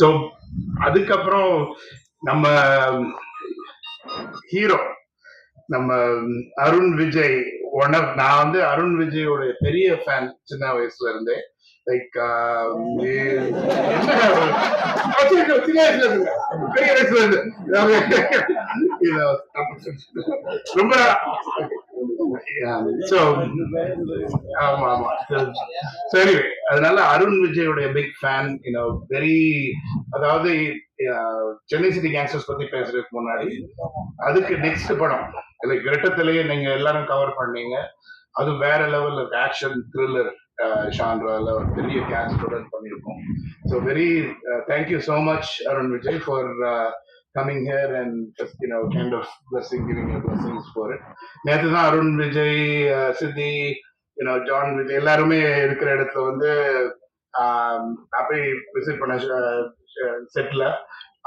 So அதுக்கப்புறம் நம்ம hero நம்ம அருண் விஜய் நான் வந்து அருண் விஜயோட பெரிய ஃபேன் சின்ன வயசுல இருந்தே. லைக் பெரிய வயசுல இருந்து ரொம்ப ஆமா ஆமா. சரி, அதனால அருண் விஜயோட பிக் ஃபேன். வெரி, அதாவது சென்னை சிட்டி கேங்ஸ்டர்ஸ் பத்தி பேசுறதுக்கு முன்னாடி அதுக்கு நெக்ஸ்ட் படம் லைக் ரெட்டத்திலேயே நீங்க எல்லாரும் கவர் பண்ணீங்க. அது வேற லெவல் ஆக்ஷன் த்ரில்லர் ஷான்ரால ஒரு பெரிய கேஸ்டுடன் பண்ணியிருக்கோம். So very thank you so much Arun Vijay for coming here and just kind of giving your blessings for it. நேற்று தான் அருண் விஜய், சித்தி, ஜான் விஜய் எல்லாருமே இருக்கிற இடத்துல வந்து போய் விசிட் பண்ண செட்ல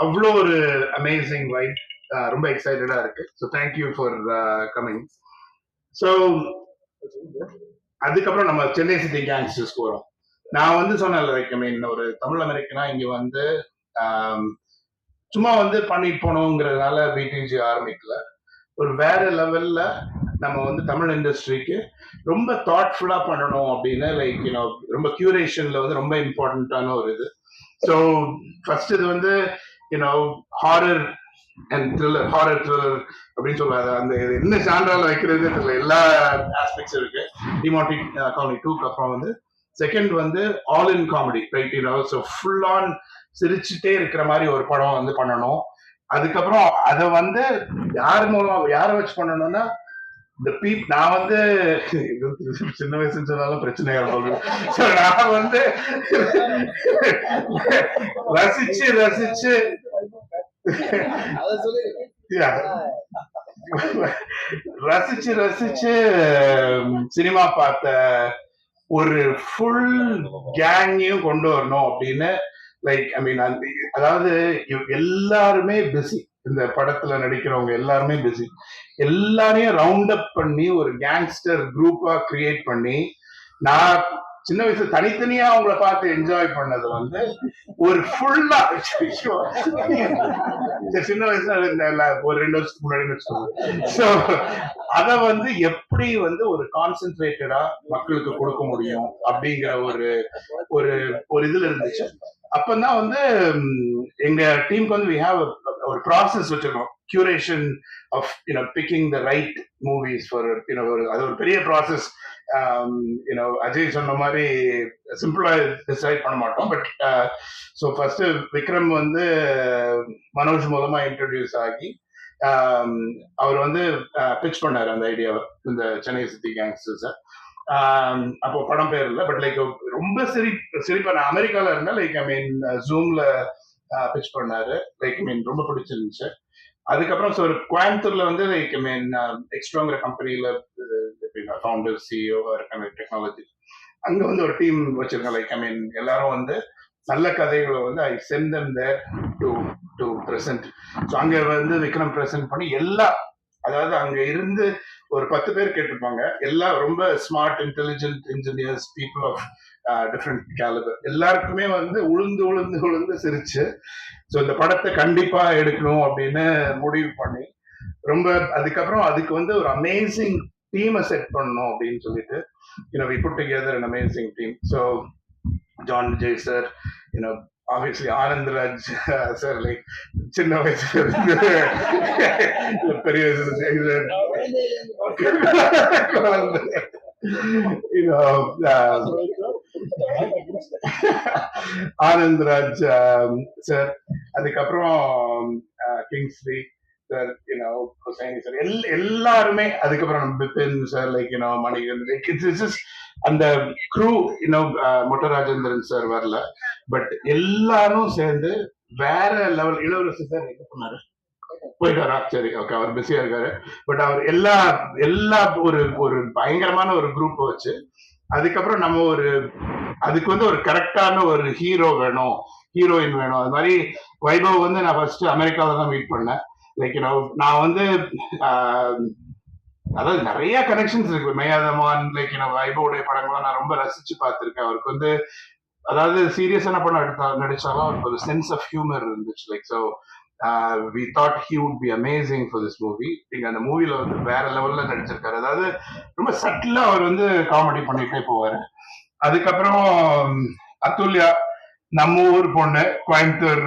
அவ்வளோ ஒரு அமேசிங் வைப். ரொம்ப எக்ஸைட்டடா இருக்கு. So thank you for coming. So அதுக்கப்புறம் நம்ம சென்னை சிட்டி கேங்ஸ்டர்ஸ் போறோம். நான் வந்து சொன்னேன் லைக் ஒரு தமிழ் அமெரிக்கனா இங்க வந்து சும்மா வந்து பண்ணிட்டு போனோங்கிறதுனால பிடிஜி ஆரம்பிக்கல. ஒரு வேற லெவல்ல நம்ம வந்து தமிழ் இண்டஸ்ட்ரிக்கு ரொம்ப தாட்ஃபுல்லா பண்ணணும் அப்படின்னு லைக் ரொம்ப கியூரேஷன்ல வந்து ரொம்ப இம்பார்ட்டன்டான ஒரு இது. ஸோ ஃபர்ஸ்ட் இது வந்து horror and thriller, horror thriller அப்படின்னு சொல்லுவாங்க. அந்த என்ன ஜான்ரால வைக்கிறது தெரியல, எல்லா ஆஸ்பெக்ட்ஸ் இருக்கு. டிமாண்டி காலனி 2க்கு அப்புறம் வந்து செகண்ட் வந்து all in comedy, right? So full on சிரிச்சுட்டே இருக்கிற மாதிரி ஒரு படம் வந்து பண்ணணும். அதுக்கப்புறம் அதை வந்து யாரை வச்சு பண்ணணும்னா நான் வந்து சின்ன வயசுன்னு சொன்னாலும் பிரச்சனையா நான் வந்து ரசிச்சு ரசிச்சு ரசிச்சு ரசிச்சு சினிமா பார்த்த ஒரு ஃபுல் கேங்கையும் கொண்டு வரணும் அப்படின்னு லைக் அதாவது எல்லாருமே பிஸி. இந்த படத்துல நடிக்கிறவங்க எல்லாருமே பிஸி. எல்லாரையும் ரவுண்ட் அப் பண்ணி ஒரு கேங்ஸ்டர் குரூப்பா கிரியேட் பண்ணி, நான் சின்ன வயசுல தனித்தனியா அவங்கள பார்த்து என்ஜாய் பண்ணது வந்து ஒரு ஃபுல்லா சின்ன வயசுல ஒரு 2 வருஷத்துக்கு முன்னாடி. ஸோ அத வந்து எப்படி வந்து ஒரு கான்சென்ட்ரேட்டடா மக்களுக்கு கொடுக்க முடியும் அப்படிங்கிற ஒரு ஒரு ஒரு இதுல இருந்துச்சு. அப்பதான் வந்து எங்க டீமுக்கு வந்து we have ஒரு ப்ராசஸ் வச்சிருக்கோம். Curation of picking the right movies for அது ஒரு பெரிய ப்ராசஸ். அஜய் சொன்ன மாதிரி சிம்பிளா டிசைட் பண்ண மாட்டோம். பட் ஸோ ஃபர்ஸ்ட் விக்ரம் வந்து மனோஜ் மூலமா இன்ட்ரடியூஸ் ஆகி அவர் வந்து பிச் பண்ணாரு அந்த ஐடியாவை, இந்த சென்னை சிட்டி கேங்ஸ்டர்ஸை. அப்போ படம் பேர் இல்லை, பட் லைக் ரொம்ப சிரிப்பா நான் அமெரிக்கால இருந்தா லைக் ஜூம்ல பிச் பண்ணாரு. லைக் ரொம்ப பிடிச்சிருந்துச்சு. அதுக்கப்புறம் ஸோ கோயம்புத்தூர்ல வந்து லைக் எக்ஸ்ட்ராங்கிற கம்பெனியில ஃபவுண்டர், சிஇஓ இருக்காங்க டெக்னாலஜி. அங்க வந்து ஒரு டீம் வச்சிருக்கேன். லைக் எல்லாரும் வந்து நல்ல கதைகளை வந்து I sent them there to present. So அங்க வந்து விக்ரம் பிரசன்ட் பண்ணி அதாவது அங்க இருந்து ஒரு 10 பேர் கேட்டிருப்பாங்க. எல்லாம் ரொம்ப smart, intelligent engineers, people of different calibre. எல்லாருக்குமே வந்து உளுந்து உளுந்து உளுந்து சிரிச்சு ஸோ இந்த படத்தை கண்டிப்பா எடுக்கணும் அப்படின்னு முடிவு பண்ணி ரொம்ப அதுக்கப்புறம் அதுக்கு வந்து ஒரு அமேசிங் டீமை செட் பண்ணணும் அப்படின்னு சொல்லிட்டு we put together an amazing team. So John Vijay sir, obviously Anand Raj sir, like சின்ன வயசுல பெரிய ஆனந்த் ராஜ் சார், அதுக்கப்புறம் கிங்ஸ்லி சார், ஹுசைனி சார், எல்லாருமே, அதுக்கப்புறம் பிபின் சார், லைக் மணிகன், அந்த க்ரூ, மொட்டராஜேந்திரன் சார் வரல, பட் எல்லாரும் சேர்ந்து வேற லெவல். இளவரசி சார் என்ன பண்ணாரு, போயிட்டாரா? சரி, ஓகே, அவர் பிஸியா இருக்காரு. பட் அவர் எல்லா ஒரு பயங்கரமான ஒரு குரூப் வச்சு அதுக்கப்புறம் நம்ம அதுக்கு வந்து ஒரு கரெக்டான ஒரு ஹீரோ வேணும், ஹீரோயின் வேணும். அது மாதிரி வைபவ் வந்து நான் ஃபர்ஸ்ட் அமெரிக்காவில தான் மீட் பண்ணேன். லைக் நான் வந்து அதாவது நிறைய கனெக்ஷன்ஸ் இருக்கு. மேயாதமான், லைக் வைபவுடைய படங்கள்லாம் நான் ரொம்ப ரசிச்சு பார்த்திருக்கேன். அவருக்கு வந்து அதாவது சீரியஸான படம் நடிச்சாலும் ஒரு சென்ஸ் ஆஃப் ஹியூமர் இருந்துச்சு. Like so we thought he would be amazing for this movie. நீங்க அந்த மூவில வந்து வேற லெவல்ல நடிச்சிருக்காரு. அதாவது ரொம்ப சட்டிலா அவர் வந்து காமெடி பண்ணிட்டே போவாரு. அதுக்கப்புறம் அத்துல்யா நம்ம ஊர் பொண்ணு, Coimbatore,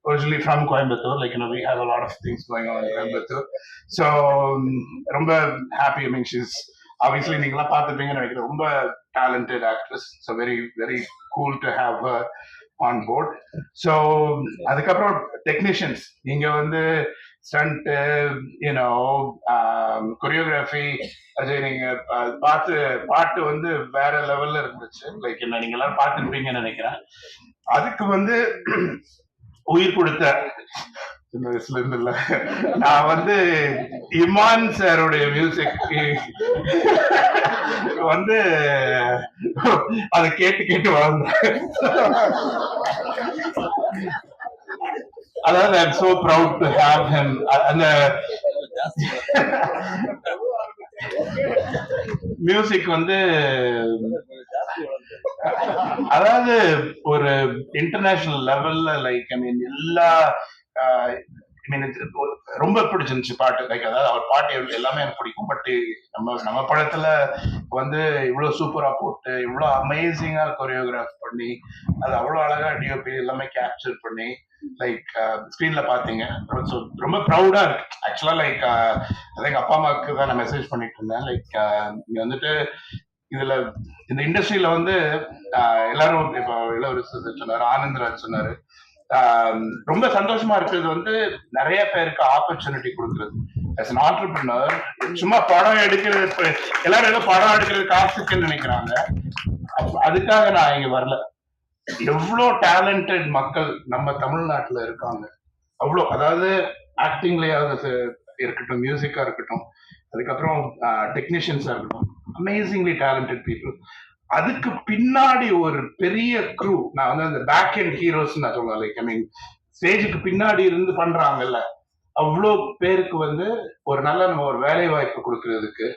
originally from Coimbatore. Like we have a lot of things going on in Coimbatore. So ரொம்ப happy. I mean she's obviously நீங்களாம் பார்த்துருப்பீங்கன்னு நினைக்கிறேன். ரொம்ப talented actress. So very very cool to have her on board. So அதுக்கப்புறம் டெக்னீஷியன்ஸ் நீங்க வந்து stunt, you know, choreography, Ajay நீங்க பாட்டு வந்து வேற லெவல்ல இருந்துச்சு. லைக் என்ன நீங்க எல்லாரும் பார்த்துருப்பீங்கன்னு நினைக்கிறேன். அதுக்கு வந்து உயிர் கொடுத்த சின்ன வயசுல இருந்து இல்ல, நான் வந்து இமான் சாருடைய மியூசிக் வந்து அதை கேட்டு கேட்டு வளர்ந்தேன். அதாவது I am so proud to have him. அந்த மியூசிக் வந்து அதாவது ஒரு இன்டர்நேஷனல் லெவல்ல, லைக் ஐ மீன் எல்லா ரொம்ப பிடிச்சிருந்துச்சு பாட்டு. லைக் அதாவது அவர் பாட்டு எல்லாமே எனக்கு பிடிக்கும். பட் நம்ம படத்துல வந்து இவ்வளவு சூப்பரா போட்டு இவ்வளவு அமேசிங்கா கொரியோகிராஃப் பண்ணி அது அவ்வளவு அழகா டிஓபி எல்லாமே கேப்சர் பண்ணி லைக் ஸ்கிரீன்ல பாத்தீங்க. ரொம்ப ப்ரௌடா இருக்கு ஆக்சுவலா. லைக் எங்க அப்பா அம்மாவுக்கு தான் நான் மெசேஜ் பண்ணிட்டு இருந்தேன். லைக் இங்க வந்துட்டு இதுல இந்த இண்டஸ்ட்ரியில வந்து எல்லாரும் இப்ப இளவரசர் சொன்னாரு, ஆனந்த்ராஜ் சொன்னாரு, ரொம்ப சந்தோஷமா இருக்கிறது வந்து நிறைய பேருக்கு ஆப்பர்ச்சுனிட்டி கொடுக்குறது. as an entrepreneur. சும்மா படம் எடுக்கிறது, எல்லாரும் ஏதோ படம் எடுக்கிறது காசுக்குன்னு நினைக்கிறாங்க. அதுக்காக நான் இங்க வரல. எவ்வளோ டேலண்டட் மக்கள் நம்ம தமிழ்நாட்டுல இருக்காங்க. அவ்வளோ, அதாவது ஆக்டிங்லயாவது இருக்கட்டும், மியூசிக்கா இருக்கட்டும், அதுக்கப்புறம் டெக்னீஷியன்ஸா இருக்கட்டும், அமேசிங்லி டேலண்டட் பீப்புள். அதுக்கு பின்னாடி ஒரு பெரிய க்ரூ. நான் வந்து அந்த பேக் அண்ட் ஹீரோஸ் நான் சொல்லுவேன். லைக் ஐ மீன் ஸ்டேஜுக்கு பின்னாடி இருந்து பண்றாங்கல்ல, அவ்வளோ பேருக்கு வந்து ஒரு நல்ல நம்ம ஒரு வேலை வாய்ப்பு கொடுக்கறதுக்கு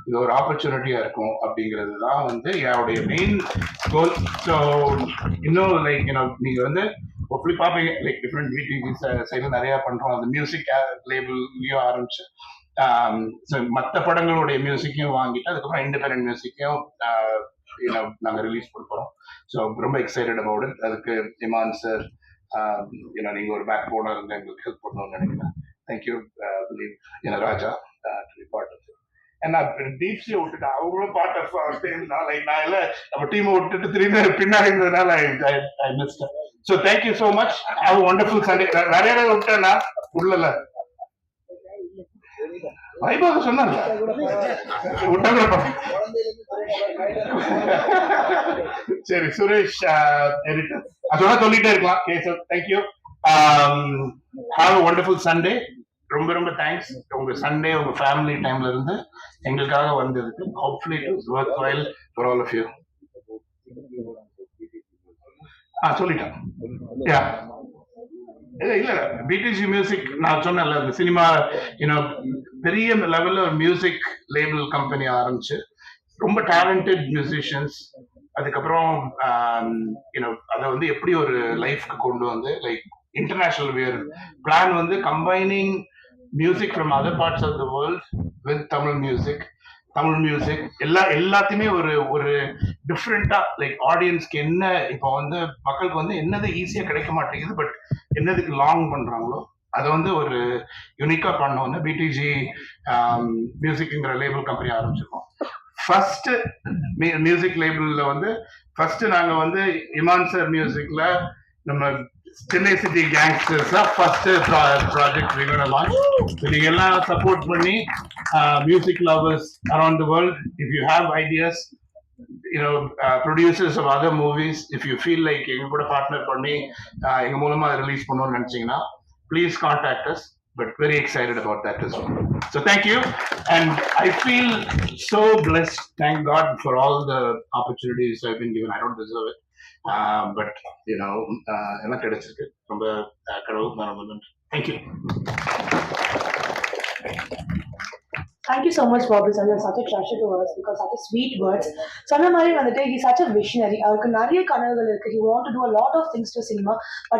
இது ஒரு ஆப்பர்ச்சுனிட்டியா இருக்கும் அப்படிங்கிறது தான் வந்து என்னுடைய மெயின் கோல். ஸோ இன்னும் லைக் நீங்க வந்து ஹோப்ஃபுல்லி பார்ப்பீங்க. லைக் டிஃப்ரெண்ட் பிடிஜி சைடில் நிறைய பண்றோம். அந்த மியூசிக் லேபிள்லயும் ஆரம்பிச்சு மற்ற படங்களுடைய மியூசிக்கையும் வாங்கிட்டு அதுக்கப்புறம் இண்டிபெண்டன்ட் மியூசிக்கையும் நாங்கள் ரிலீஸ் பண்ணுறோம். ஸோ ரொம்ப எக்ஸைட்டட் அபவுட் இட். அதுக்கு இமான் சார் நீங்க ஒரு பேக் போனா இருந்து எங்களுக்கு ஹெல்ப் பண்ணணும்னு நினைக்கிறேன். Thank you Raja to be part of it. ஏன்னா டீப்ஸியை விட்டுட்டு அவங்களும் பார்ட் ஆஃப் லைக் நான் இல்லை நம்ம டீமை விட்டுட்டு திரும்பி பின்னாடி இருந்ததுனால I missed. So thank you so much. Have a wonderful Sunday. வேற யாராவது விட்டேன்னா உள்ளல வைபாக சொன்னாங்க சரி சுரேஷ் எடிட்டர் அதோட சொல்லிட்டே இருக்கலாம். Keshav thank you. Have a wonderful Sunday. ரொம்ப ரொம்ப தேங்க்ஸ். உங்க சண்டே உங்க ஃபேமிலி டைம்ல இருந்து எங்களுக்காக வந்ததுக்கு. Hopefully it is worthwhile for all of you. சொல்லிட்டேன். யா இல்ல பிடிஜி மியூசிக் நான் சொன்னேன்ல, இந்த சினிமா பெரிய லெவல்ல ஒரு மியூசிக் லேபிள் கம்பெனி ஆரம்பிச்சு ரொம்ப டேலண்டட் மியூசிஷியன்ஸ், அதுக்கப்புறம் அதை வந்து எப்படி ஒரு லைஃப்க்கு கொண்டு வந்து லைக் இன்டர்நேஷனல் பிளான் வந்து combining music from other parts of the world with Tamil music எல்லாத்தையுமே ஒரு ஒரு டிஃப்ரெண்டா லைக் ஆடியன்ஸ்க்கு என்ன இப்போ வந்து மக்களுக்கு வந்து என்னது ஈஸியா கிடைக்க மாட்டேங்குது, பட் என்னதுக்கு லாங் பண்றாங்களோ அதை வந்து ஒரு யூனிக்கா பண்ணோம்னு பிடிஜி மியூசிக்ங்கிற லேபிள் கம்பெனி ஆரம்பிச்சிருக்கோம். ஃபர்ஸ்ட் மியூசிக் லேபிள்ல வந்து ஃபர்ஸ்ட் நாங்க வந்து இமான் சார் மியூசிக்ல நம்ம Chennai city gangsters first project நீங்க எல்லாம் சப்போர்ட் பண்ணி music lovers around the world, if you have ideas, producers of other movies, if you feel like எங்க கூட பார்ட்னர் பண்ணி எங்க மூலமா ரிலீஸ் பண்ணணும்னு நினைச்சீங்கன்னா please contact us. But very excited about that as well. So thank you, and I feel so blessed. Thank God for all the opportunities I've been given. I don't deserve it, but எல்லாம் கிடைச்சிருக்கு. ரொம்ப கடவுளுக்கு நான் ரொம்ப நன்றி. Thank you. Thank you so much, Bobby. You're such a treasure to us because such a sweet words. சொன்ன மாதிரி வந்துட்டு he such a visionary. அவருக்கு நிறைய கனவுகள் இருக்கு. He want to do a lot of things to cinema. But